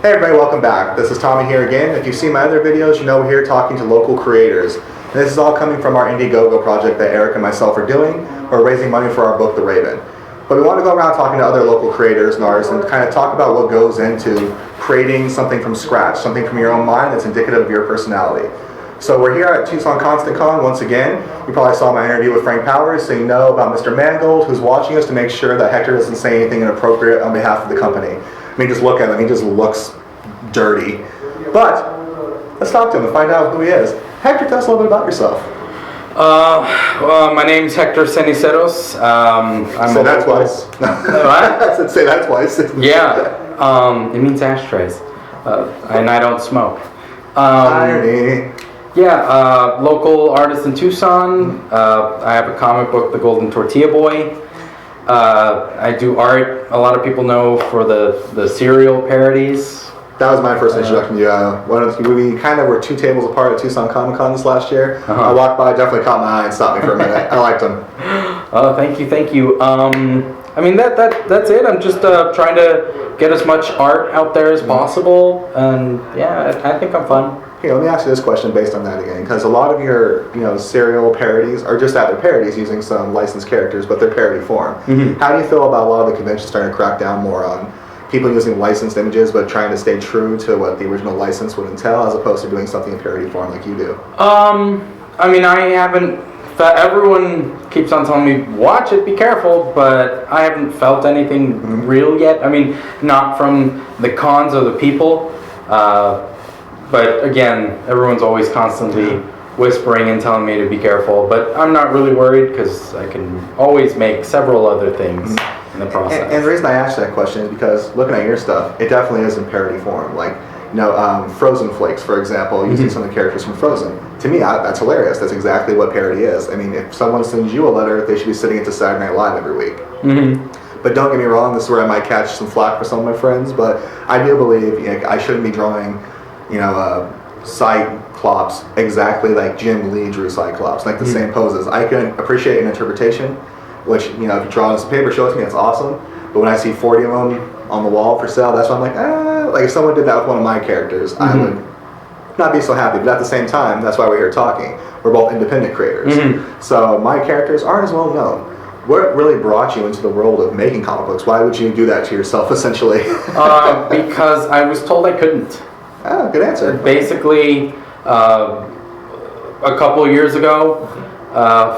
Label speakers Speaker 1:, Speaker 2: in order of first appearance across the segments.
Speaker 1: Hey everybody, welcome back. This is Tommy here again. If you've seen my other videos, you know we're here talking to local creators. And this is all coming from our IndieGoGo project that Eric and myself are doing. We're raising money for our book, The Raven. But we want to go around talking to other local creators and artists and kind of talk about what goes into creating something from scratch, something from your own mind that's indicative of your personality. So we're here at Tucson Constant Con once again. You probably saw my interview with Frank Powers, so you know about Mr. Mangold, who's watching us to make sure that Hector doesn't say anything inappropriate on behalf of the company. I mean, just look at him, he just looks dirty. But let's talk to him and find out who he is. Hector, tell us a little bit about yourself.
Speaker 2: My name's Hector Ceniceros.
Speaker 1: Say that twice.
Speaker 2: What?
Speaker 1: I said say that twice.
Speaker 2: Yeah, it means ashtrays. And I don't smoke.
Speaker 1: Irony.
Speaker 2: Yeah, local artist in Tucson. I have a comic book, The Golden Tortilla Boy. I do art. A lot of people know for the cereal parodies.
Speaker 1: That was my first introduction to you. We kind of were two tables apart at Tucson Comic Con this last year. I walked by, definitely caught my eye and stopped me for a minute. I liked them.
Speaker 2: Oh, thank you. I mean that's it. I'm just trying to get as much art out there as possible, and yeah, I think I'm fun.
Speaker 1: Here, let me ask you this question based on that again, because a lot of your serial parodies are just that, they're parodies using some licensed characters, but they're parody form. How do you feel about a lot of the conventions starting to crack down more on people using licensed images but trying to stay true to what the original license would entail, as opposed to doing something in parody form like you do?
Speaker 2: I mean, I haven't. Everyone keeps on telling me, watch it, be careful, but I haven't felt anything real yet. I mean, not from the cons or the people. But again, everyone's always constantly whispering and telling me to be careful. But I'm not really worried because I can always make several other things in the process.
Speaker 1: And the reason I asked that question is because looking at your stuff, it definitely is in parody form. Like, Frozen Flakes, for example, using some of the characters from Frozen. To me, that's hilarious. That's exactly what parody is. I mean, if someone sends you a letter, they should be sitting into Saturday Night Live every week. But don't get me wrong, this is where I might catch some flack for some of my friends, but I do believe I shouldn't be drawing Cyclops exactly like Jim Lee drew Cyclops, like the same poses. I can appreciate an interpretation, which, if you draw on some paper, show it to me, that's awesome. But when I see 40 of them on the wall for sale, that's when I'm like, like if someone did that with one of my characters, I would not be so happy. But at the same time, that's why we're here talking. We're both independent creators. So my characters aren't as well known. What really brought you into the world of making comic books? Why would you do that to yourself, essentially?
Speaker 2: Because I was told I couldn't.
Speaker 1: Oh, good answer.
Speaker 2: Basically, a couple of years ago,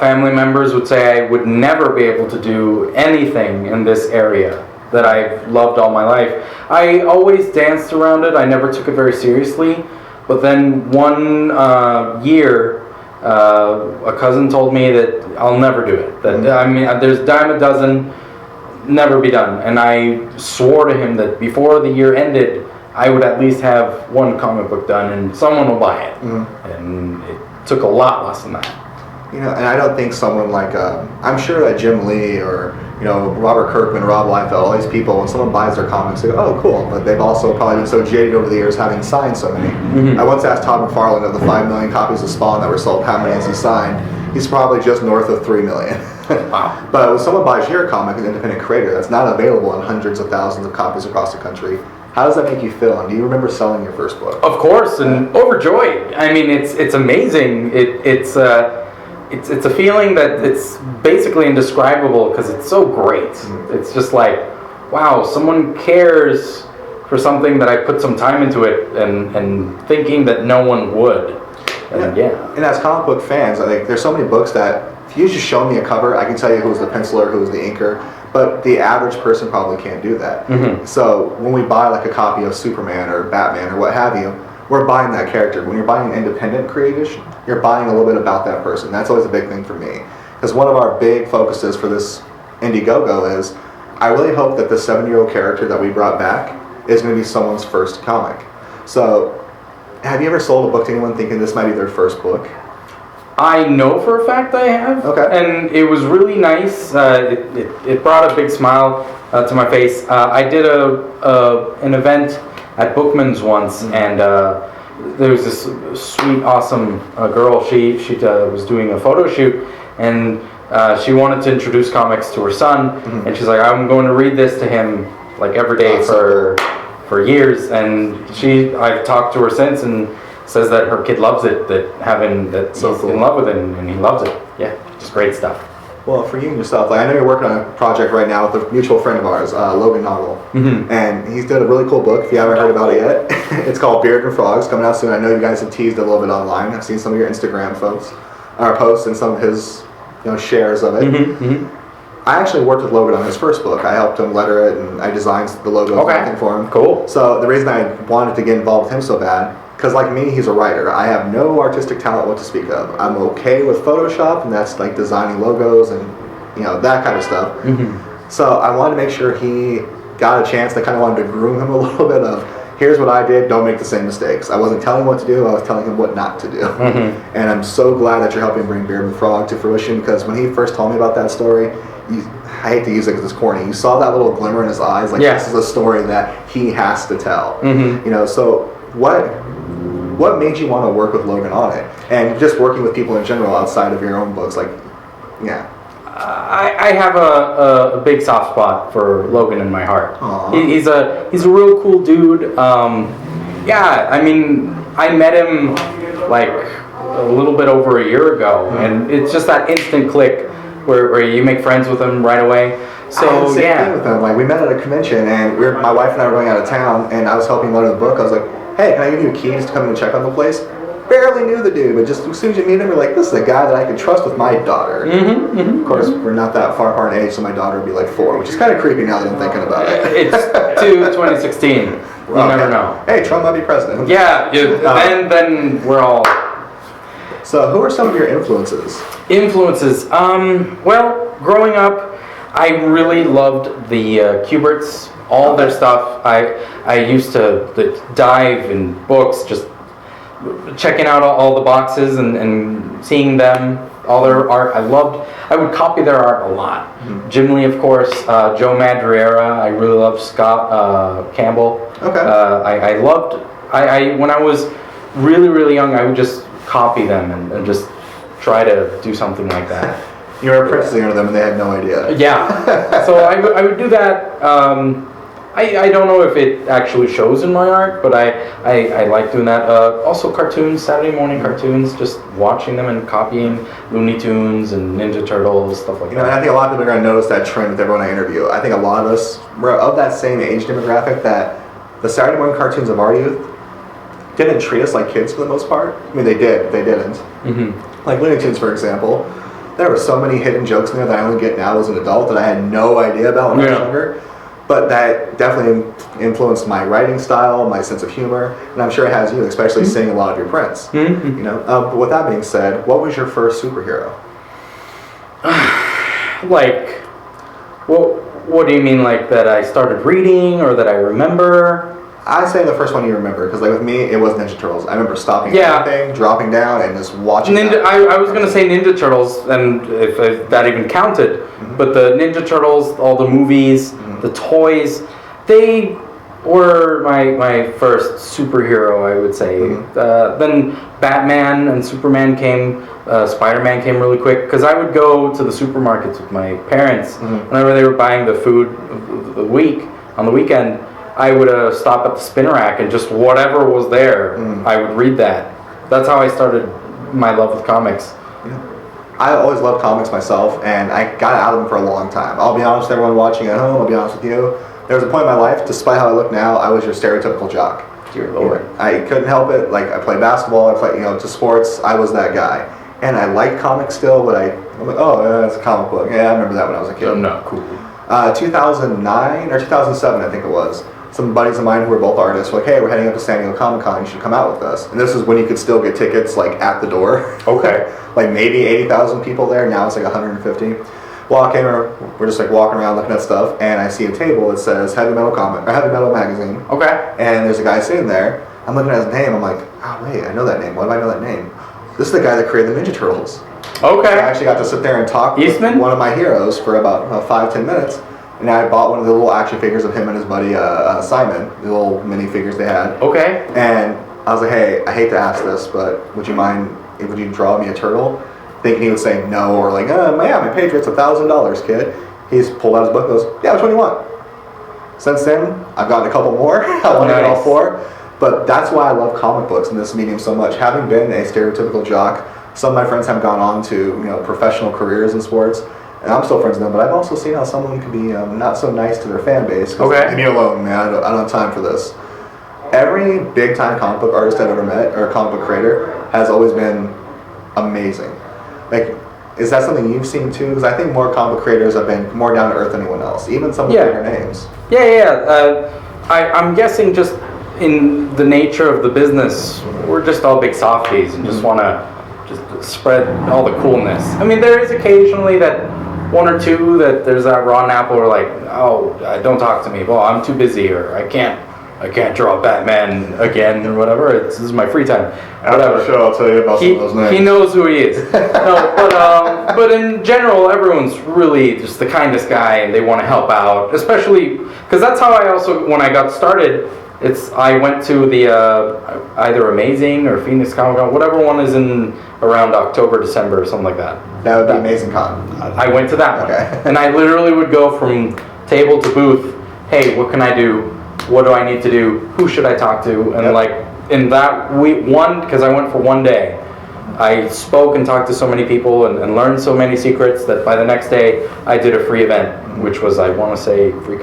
Speaker 2: family members would say I would never be able to do anything in this area that I've loved all my life. I always danced around it. I never took it very seriously. But then one year, a cousin told me that I'll never do it. That I mean, there's a dime a dozen, never be done. And I swore to him that before the year ended, I would at least have one comic book done and someone will buy it. And it took a lot less than that.
Speaker 1: And I don't think someone like, I'm sure that Jim Lee or, Robert Kirkman, Rob Liefeld, all these people, when someone buys their comics, they go, oh, cool. But they've also probably been so jaded over the years having signed so many. I once asked Todd McFarlane of the 5 million copies of Spawn that were sold, how many has he signed? He's probably just north of 3 million.
Speaker 2: Wow.
Speaker 1: But when someone buys your comic as an independent creator that's not available in hundreds of thousands of copies across the country, how does that make you feel? And do you remember selling your first book? Of
Speaker 2: course, and overjoyed. I mean, it's amazing. It's a feeling that it's basically indescribable because it's so great. It's just like, wow, someone cares for something that I put some time into it, and thinking that no one would. And
Speaker 1: And as comic book fans, there's so many books that if you just show me a cover, I can tell you who's the penciler, who's the inker. But the average person probably can't do that. So when we buy like a copy of Superman or Batman or what have you, we're buying that character. When you're buying an independent creation, you're buying a little bit about that person. That's always a big thing for me. Because one of our big focuses for this IndieGoGo is, I really hope that the 7-year-old character that we brought back is going to be someone's first comic. So have you ever sold a book to anyone thinking this might be their first book?
Speaker 2: I know for a fact I have, and it was really nice. It brought a big smile to my face. I did an event at Bookman's once, and there was this sweet, awesome girl. She was doing a photo shoot, and she wanted to introduce comics to her son, and she's like, I'm going to read this to him like every day for for years, and I've talked to her since, and says that her kid loves it, that
Speaker 1: So
Speaker 2: he's
Speaker 1: cool.
Speaker 2: in love with it, and he loves it. Yeah, just great stuff.
Speaker 1: Well, for you and yourself, like I know you're working on a project right now with a mutual friend of ours, Logan Noggle, and he's done a really cool book. If you haven't heard about it yet, it's called Beard and Frogs, coming out soon. I know you guys have teased a little bit online. I've seen some of your Instagram posts and some of his shares of it. I actually worked with Logan on his first book. I helped him letter it, and I designed the logo and everything for him.
Speaker 2: Cool.
Speaker 1: So the reason I wanted to get involved with him so bad, because like me, he's a writer. I have no artistic talent what to speak of. I'm okay with Photoshop, and that's like designing logos and that kind of stuff. So I wanted to make sure he got a chance. I kind of wanted to groom him a little bit of, here's what I did, don't make the same mistakes. I wasn't telling him what to do, I was telling him what not to do. And I'm so glad that you're helping bring Beard and Frog to fruition, because when he first told me about that story, I hate to use it because it's corny, you saw that little glimmer in his eyes, like this is a story that he has to tell. So what made you want to work with Logan on it? And just working with people in general outside of your own books, like,
Speaker 2: I have a big soft spot for Logan in my heart. He's a real cool dude. I mean, I met him like a little bit over a year ago, and it's just that instant click where you make friends with him right away. So
Speaker 1: I had the same thing with him. Like we met at a convention, and my wife and I were going out of town, and I was helping letter the book. I was like, "Hey, can I give you keys to come in and check on the place?" Barely knew the dude, but just as soon as you meet him, you're like, "This is a guy that I can trust with my daughter." Of course, we're not that far apart in age, so my daughter would be like 4, which is kind of creepy now that I'm thinking about it.
Speaker 2: It's to 2016. You never know.
Speaker 1: Hey, Trump might be president.
Speaker 2: Yeah, then we're all.
Speaker 1: So, who are some of your influences?
Speaker 2: Well, growing up, I really loved the Kuberts, all their stuff. I used to dive in books, just checking out all the boxes and seeing them, all their art. I would copy their art a lot. Jim Lee, of course, Joe Madureira. I really loved Scott Campbell. I loved, when I was really, really young, I would just copy them and just try to do something like that.
Speaker 1: You were apprenticing under them and they had no idea.
Speaker 2: Yeah. So I would do that. I don't know if it actually shows in my art, but I like doing that. Also cartoons, Saturday morning cartoons, just watching them and copying Looney Tunes and Ninja Turtles, stuff like that.
Speaker 1: And I think a lot of people are going to notice that trend with everyone I interview. I think a lot of us were of that same age demographic, that the Saturday morning cartoons of our youth didn't treat us like kids for the most part. I mean, they did, they didn't. Like Looney Tunes, for example. There were so many hidden jokes in there that I only get now as an adult that I had no idea about when I was younger. But that definitely influenced my writing style, my sense of humor, and I'm sure it has you, especially seeing a lot of your prints. But with that being said, what was your first superhero?
Speaker 2: Like, what do you mean, like that I started reading or that I remember?
Speaker 1: I'd say the first one you remember, because like with me, it was Ninja Turtles. I remember stopping everything, dropping down, and just watching
Speaker 2: I was going to say Ninja Turtles, and if that even counted, but the Ninja Turtles, all the movies, the toys, they were my first superhero, I would say. Then Batman and Superman came, Spider-Man came really quick, because I would go to the supermarkets with my parents whenever they were buying the food of the week, on the weekend. I would stop at the spin rack and just whatever was there, I would read that. That's how I started my love with comics.
Speaker 1: I always loved comics myself, and I got out of them for a long time. I'll be honest with everyone watching at home, I'll be honest with you. There was a point in my life, despite how I look now, I was your stereotypical jock.
Speaker 2: Dear Lord.
Speaker 1: I couldn't help it. Like, I played basketball, I played, to sports, I was that guy. And I like comics still, but I'm like, oh, yeah, it's a comic book. Yeah, I remember that when I was a kid.
Speaker 2: I'm not cool.
Speaker 1: 2009 or 2007, I think it was. Some buddies of mine who were both artists were like, hey, we're heading up to San Diego Comic-Con, you should come out with us. And this is when you could still get tickets, like, at the door.
Speaker 2: Okay.
Speaker 1: Like, maybe 80,000 people there, now it's like 150. Walk in, we're just like walking around looking at stuff, and I see a table that says Heavy Metal Magazine. Okay. And there's a guy sitting there. I'm looking at his name, I'm like, oh wait, I know that name. Why do I know that name? This is the guy that created the Ninja Turtles.
Speaker 2: Okay.
Speaker 1: So I actually got to sit there and talk with one of my heroes for about 5-10 minutes. And I bought one of the little action figures of him and his buddy Simon, the little mini figures they had.
Speaker 2: Okay.
Speaker 1: And I was like, hey, I hate to ask this, but would you draw me a turtle? Thinking he would say no, or like, yeah, my page rate's $1,000, kid. He's pulled out his book and goes, yeah, which one do you want? Since then, I've gotten a couple more. I want to get all 4. But that's why I love comic books and this medium so much. Having been a stereotypical jock, some of my friends have gone on to professional careers in sports, and I'm still friends with them. But I've also seen how someone can be not so nice to their fan base.
Speaker 2: Okay.
Speaker 1: Leave me alone, man. I don't have time for this. Every big time comic book artist I've ever met or comic book creator has always been amazing. Like, is that something you've seen too? Because I think more comic book creators have been more down to earth than anyone else, even some of the bigger names.
Speaker 2: I'm guessing just in the nature of the business, we're just all big softies and just want to just spread all the coolness. I mean, there is occasionally that 1 or 2 that there's that raw apple or like, oh, don't talk to me. Well, I'm too busy, or I can't draw Batman again or whatever. This is my free time.
Speaker 1: After the show, I'll tell you about some of those names.
Speaker 2: He knows who he is. No, but in general, everyone's really just the kindest guy, and they want to help out. Especially because that's how I also, when I got started, I went to the either Amazing or Phoenix Comic Con, whatever one is in around October, December, or something like that.
Speaker 1: That would be Amazing Con.
Speaker 2: I went to that one, and I literally would go from table to booth. Hey, what can I do? What do I need to do? Who should I talk to? And like in that because I went for 1 day, I spoke and talked to so many people and learned so many secrets that by the next day I did a free event, which was, I want to say, the free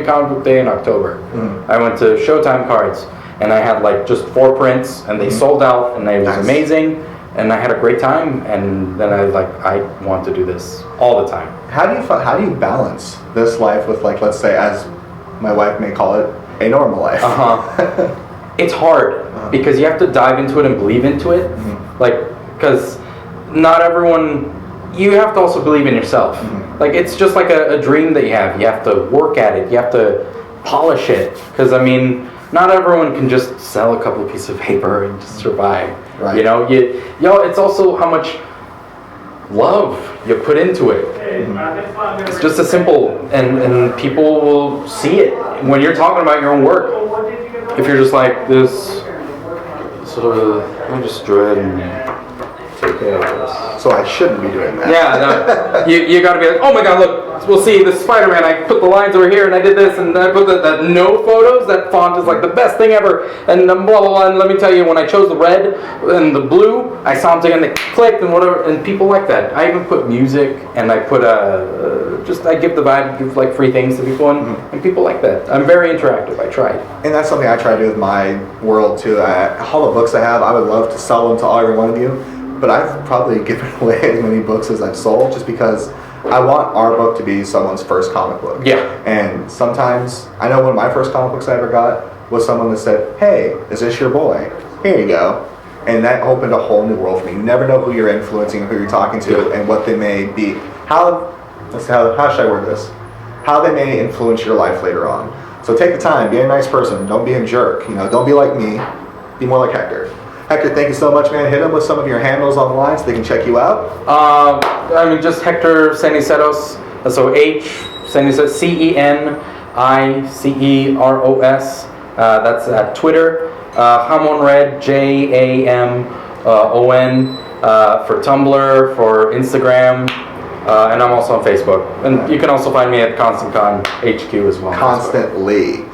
Speaker 2: comic book day in October. I went to Showtime Cards, and I had like just 4 prints, and they sold out, and it was amazing, and I had a great time. And then I want to do this all the time.
Speaker 1: How do you balance this life with, like, let's say, as my wife may call it, a normal life?
Speaker 2: It's hard because you have to dive into it and believe into it. Because not everyone, you have to also believe in yourself. Like, it's just like a dream that you have. You have to work at it. You have to polish it. Because, I mean, not everyone can just sell a couple of pieces of paper and just survive.
Speaker 1: Right.
Speaker 2: It's also how much love you put into it. It's just a simple, and people will see it when you're talking about your own work. If you're just like this, sort of, I just draw it and take care of this.
Speaker 1: So I shouldn't be doing that.
Speaker 2: Yeah, no, you got to be like, oh my God, look, we'll see this Spider-Man. I put the lines over here, and I did this, and I put that no photos. That font is like the best thing ever, and blah blah blah. And let me tell you, when I chose the red and the blue, I saw them together, and they clicked and whatever. And people like that. I even put music, and I put I give the vibe, give like free things to people, and people like that. I'm very interactive. I tried.
Speaker 1: And that's something I try to do with my world too. All the books I have, I would love to sell them to every one of you, but I've probably given away as many books as I've sold just because I want our book to be someone's first comic book.
Speaker 2: Yeah.
Speaker 1: And sometimes, I know one of my first comic books I ever got was someone that said, hey, is this your boy? Here you go. And that opened a whole new world for me. You never know who you're influencing or who you're talking to and what they may be. How should I word this? How they may influence your life later on. So take the time, be a nice person, don't be a jerk. Don't be like me, be more like Hector. Hector, thank you so much, man. Hit them with some of your handles online so they can check you out.
Speaker 2: Just Hector Ceniceros. So Ceniceros, Ceniceros. That's at Twitter. Jamon Red, JAMON for Tumblr, for Instagram, and I'm also on Facebook. And you can also find me at ConstantCon HQ as well.
Speaker 1: Constantly.